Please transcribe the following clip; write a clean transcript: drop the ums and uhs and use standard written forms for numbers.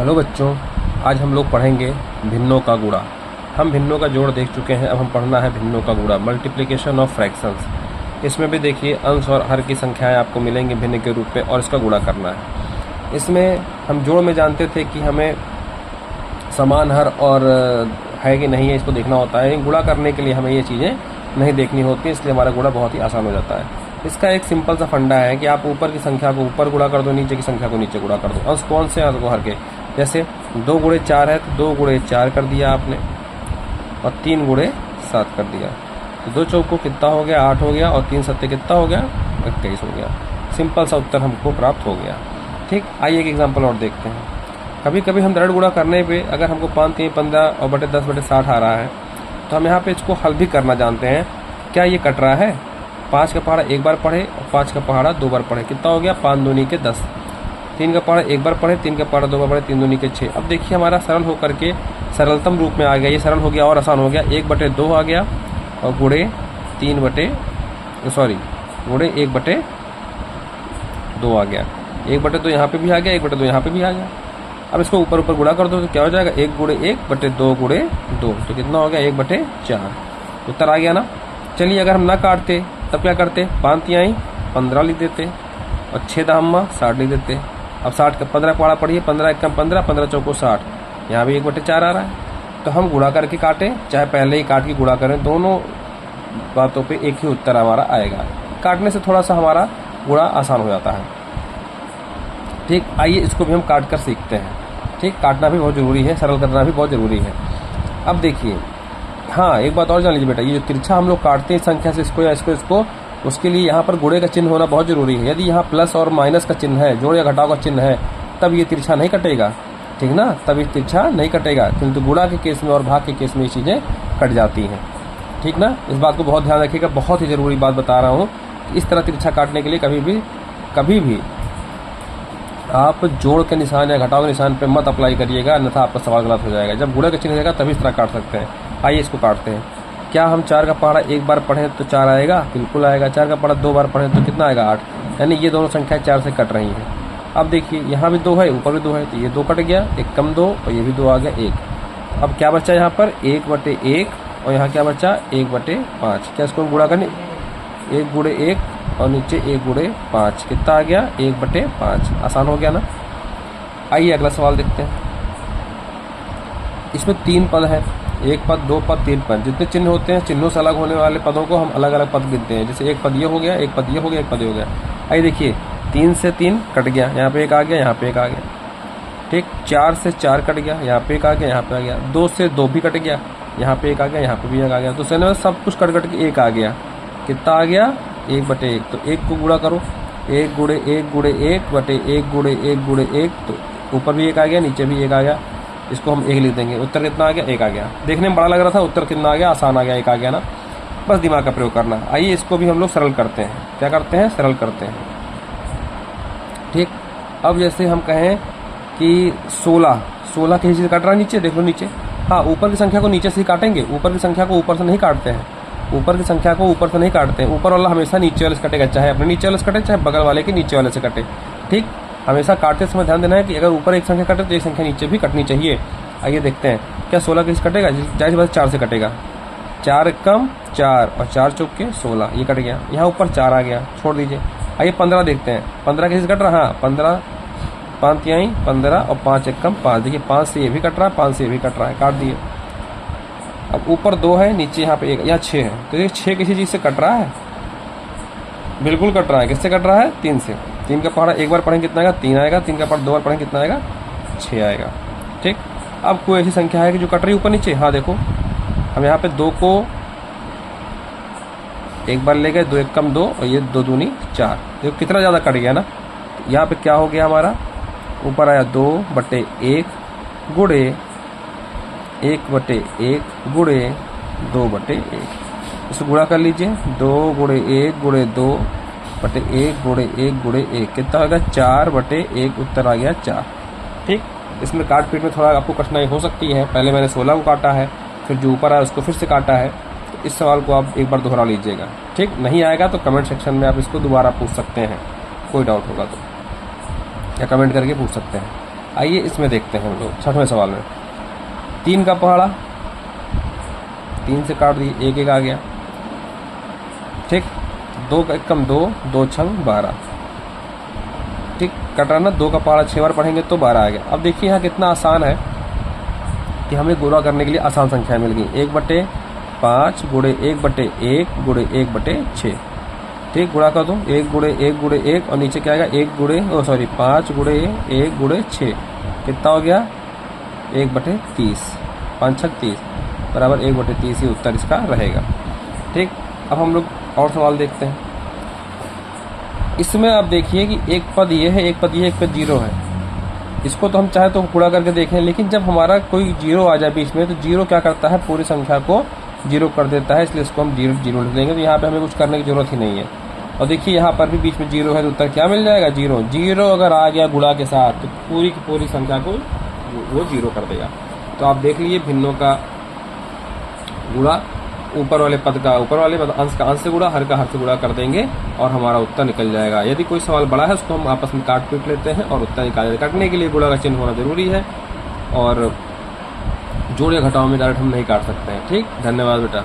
Hello बच्चों, आज हम लोग पढ़ेंगे भिन्नों का गुणा। हम भिन्नों का जोड़ देख चुके हैं, अब हम पढ़ना है भिन्नों का गुणा, मल्टीप्लिकेशन ऑफ फ्रैक्शंस। इसमें भी देखिए अंश और हर की संख्याएं आपको मिलेंगी भिन्न के रूप में और इसका गुणा करना है। इसमें हम जोड़ में जानते थे कि हमें समान हर और है कि नहीं है इसको देखना होता है। गुणा करने के लिए हमें ये चीज़ें नहीं देखनी होती, इसलिए हमारा गुणा बहुत ही आसान हो जाता है। इसका एक सिंपल सा फंडा है कि आप ऊपर की संख्या को ऊपर गुणा कर दो, नीचे की संख्या को नीचे गुणा कर दो। अंश कौन से? अंश को हर के। जैसे 2 गुणे 4 है तो 2 गुणे 4 कर दिया आपने और 3 गुणे 7 कर दिया, तो 2 चौको कितना हो गया? 8 हो गया और 3 सत्ते कितना हो गया? 21 हो गया। सिंपल सा उत्तर हमको प्राप्त हो गया। ठीक, आइए एक एग्जाम्पल और देखते हैं। कभी कभी हम दृढ़ गुणा करने पे अगर हमको 5 3 15 और बटे 10 बटे 60 आ रहा है तो हम यहाँ पे इसको हल भी करना जानते हैं। क्या ये कट रहा है? 5 का पहाड़ा एक बार पढ़े और 5 का पहाड़ा 2 बार पढ़े, कितना हो गया? 5 दूनी के 10। 3 का पहाड़ा एक बार पढ़े, 3 का पहाड़ा 2 बार पढ़े, 3 दूनी के 6। अब देखिए हमारा सरल होकर के सरलतम रूप में आ गया, ये सरल हो गया और आसान हो गया। 1/2 आ गया और गुणे 1/2 आ गया। 1/2 यहाँ पे भी आ गया, 1/2 यहाँ पे भी आ गया। अब इसको ऊपर ऊपर गुणा कर दो तो क्या हो जाएगा? 1 गुणे 1/2 गुणे 2, तो कितना हो गया? 1/4। उत्तर आ गया ना। चलिए अगर हम ना काटते तब क्या करते? 5 तिहाई 15 लिख देते और 6 दहम्मा 60 लिख देते। अब 60 का 15 पहाड़ा पढ़िए, 15 एकम 15, 15 चौको 60। यहाँ भी 1/4 आ रहा है, तो हम गुणा करके काटें चाहे पहले ही काट के गुणा करें, दोनों बातों पे एक ही उत्तर हमारा आएगा। काटने से थोड़ा सा हमारा गुणा आसान हो जाता है। ठीक, आइए इसको भी हम काट कर सीखते हैं। ठीक, काटना भी बहुत ज़रूरी है, सरल करना भी बहुत ज़रूरी है। अब देखिए, हाँ एक बात और जान लीजिए बेटा, ये जो तिरछा हम लोग काटते हैं संख्या से इसको या इसको, उसके लिए यहाँ पर गुणे का चिन्ह होना बहुत ज़रूरी है। यदि यहाँ प्लस और माइनस का चिन्ह है, जोड़ या घटाव का चिन्ह है, तब ये तिरछा नहीं कटेगा। ठीक ना, तब ये तिरछा नहीं कटेगा, किंतु गुणा के केस में और भाग के केस में ये चीज़ें कट जाती हैं। ठीक ना, इस बात को बहुत ध्यान रखिएगा, बहुत ही ज़रूरी बात बता रहा हूँ। इस तरह तिरछा काटने के लिए कभी भी आप जोड़ के निशान या घटाव के निशान पे मत अप्लाई करिएगा, अन्यथा आपका सवाल गलत हो जाएगा। जब गुणा का चिन्ह रहेगा तभी इस तरह काट सकते हैं। आइए इसको काटते हैं। क्या हम 4 का पहाड़ा एक बार पढ़ें तो 4 आएगा? बिल्कुल आएगा। 4 का पहाड़ा 2 बार पढ़ें तो कितना आएगा? 8। यानी ये दोनों संख्याएं 4 से कट रही हैं। अब देखिए यहाँ भी 2 है, ऊपर भी 2 है, तो ये 2 कट गया, 1 कम 2 और ये भी 2 आ गया 1। अब क्या बचा यहाँ पर? 1/1 और यहाँ क्या बचा? 1/5। क्या इसको गुणा करने? 1 गुणे 1 और नीचे 1 गुणे 5, कितना आ गया? 1/5। आसान हो गया ना। आइए अगला सवाल देखते हैं। इसमें 3 पद है, 1 पद 2 पद 3 पद। जितने चिन्ह होते हैं, चिन्हों से अलग होने वाले पदों को हम अलग अलग पद गिनते हैं। जैसे 1 पद ये हो गया, 1 पद ये हो गया, 1 पद ये हो गया। आइए देखिए, 3 से 3 कट गया, यहाँ पे 1 आ गया, यहाँ पे 1 आ गया। ठीक, 4 से 4 कट गया, यहाँ पे 1 आ गया, यहाँ पे आ गया। 2 से 2 भी कट गया, यहाँ पे 1 आ गया, यहाँ पे भी 1 आ गया। तो समझ सब कुछ कट के 1 आ गया। कितना आ गया? 1/1। तो 1 को गुणा करो, 1 गुणे 1 गुणे 1/1 गुणे 1 गुणे 1, तो ऊपर भी 1 आ गया, नीचे भी 1 आ गया। इसको हम 1 लिख देंगे। उत्तर कितना आ गया? 1 आ गया। देखने में बड़ा लग रहा था, उत्तर कितना आ गया? आसान आ गया, 1 आ गया ना। बस दिमाग का प्रयोग करना। आइए इसको भी हम लोग सरल करते हैं। क्या करते हैं? सरल करते हैं। ठीक, अब जैसे हम कहें कि 16 किसी से काट रहा है नीचे, देख लो नीचे। हाँ, ऊपर की संख्या को नीचे से ही काटेंगे, ऊपर की संख्या को ऊपर से नहीं काटते हैं। ऊपर की संख्या को ऊपर से नहीं काटते हैं। ऊपर वाला हमेशा नीचे वाले से कटेगा, चाहे अपने नीचे वाले से कटे चाहे बगल वाले के नीचे वाले से कटे। ठीक, हमेशा काटते समय ध्यान देना है कि अगर ऊपर एक संख्या कटे तो एक संख्या नीचे भी कटनी चाहिए। आइए देखते हैं, क्या 16 किस कटेगा? जाहिर बात 4 से कटेगा। 4 कम 4 और 4 चौक के 16, ये कट गया। यहाँ ऊपर 4 आ गया, छोड़ दीजिए। आइए 15 देखते हैं, 15 किसी से कट रहा? हाँ, 15 5 तिहाई 15 और 5 एकम 5। देखिए 5 से ये भी कट रहा है, 5 से ये भी कट रहा है, काट दिए। अब ऊपर 2 है, नीचे यहाँ पे 1, यहाँ 6 है, तो देखिए 6 किसी चीज़ से कट रहा है? बिल्कुल कट रहा है। किससे कट रहा है? 3 से। 3 का पहाड़ा एक बार पढ़ें कितना आएगा? 3 आएगा। 3 का पहाड़ा 2 बार पढ़ें कितना आएगा? 6 आएगा। ठीक, अब कोई ऐसी संख्या है कि जो कट रही ऊपर नीचे? हाँ देखो, हम यहाँ पे 2 को एक बार ले गए, 2 1 कम 2 और ये 2 दूनी 4। देखो कितना ज़्यादा कट गया ना। यहाँ पे क्या हो गया हमारा? ऊपर आया 2/1 गुणे 1/1 गुणे 2/1। इसको गुणा कर लीजिए, 2 गुणे 1 गुणे 2/1 गुणे 1 गुणे 1, कितना होगा? 4/1। उत्तर आ गया 4। ठीक, इसमें काट पीट में थोड़ा आपको कठिनाई हो सकती है। पहले मैंने 16 को काटा है, फिर जो ऊपर आया उसको फिर से काटा है। तो इस सवाल को आप एक बार दोहरा लीजिएगा। ठीक, नहीं आएगा तो कमेंट सेक्शन में आप इसको दोबारा पूछ सकते हैं, कोई डाउट होगा तो, या कमेंट करके पूछ सकते हैं। आइए इसमें देखते हैं हम लोग 6वें सवाल में। 3 का पहाड़ा, 3 से काट दिए, 1 1 आ गया। ठीक, 2 का 1 कम 2, 2 छंग 12। ठीक, कटाना 2 का पहाड़ा 6 बार पढ़ेंगे तो 12 आ गया। अब देखिए यहाँ कितना आसान है कि हमें गुणा करने के लिए आसान संख्या मिल गई। 1/5 गुणे 1/1 गुणे 1/6। ठीक, गुणा कर दो, 1 गुणे 1 गुणे 1 और नीचे क्या आएगा 5 गुणे 1 गुणे 6 कितना हो गया 1/30। 5 छक 30 बराबर 1/30 ही उत्तर इसका रहेगा। ठीक, अब हम लोग और सवाल देखते हैं। इसमें आप देखिए कि एक पद ये है, एक पद ये है, एक पद 0 है। इसको तो हम चाहे तो गुणा करके देखें, लेकिन जब हमारा कोई 0 आ जाए बीच में तो 0 क्या करता है, पूरी संख्या को 0 कर देता है, इसलिए इसको हम 0 0 लिख देंगे। तो यहाँ पे हमें कुछ करने की जरूरत ही नहीं है। और देखिए यहाँ पर भी बीच में 0 है तो उत्तर क्या मिल जाएगा 0। 0 अगर आ गया गुणा के साथ तो पूरी की पूरी संख्या को वो 0 कर देगा। तो आप देख लीजिए भिन्नों का गुणा ऊपर वाले पद का ऊपर वाले अंश का अंश से गुणा, हर का हर से गुणा कर देंगे और हमारा उत्तर निकल जाएगा। यदि कोई सवाल बड़ा है उसको हम आपस में काट पीट लेते हैं और उत्तर निकाल। काटने के लिए गुणा का चिन्ह होना जरूरी है और जोड़ या घटाव में डायरेक्ट हम नहीं काट सकते हैं। ठीक, धन्यवाद बेटा।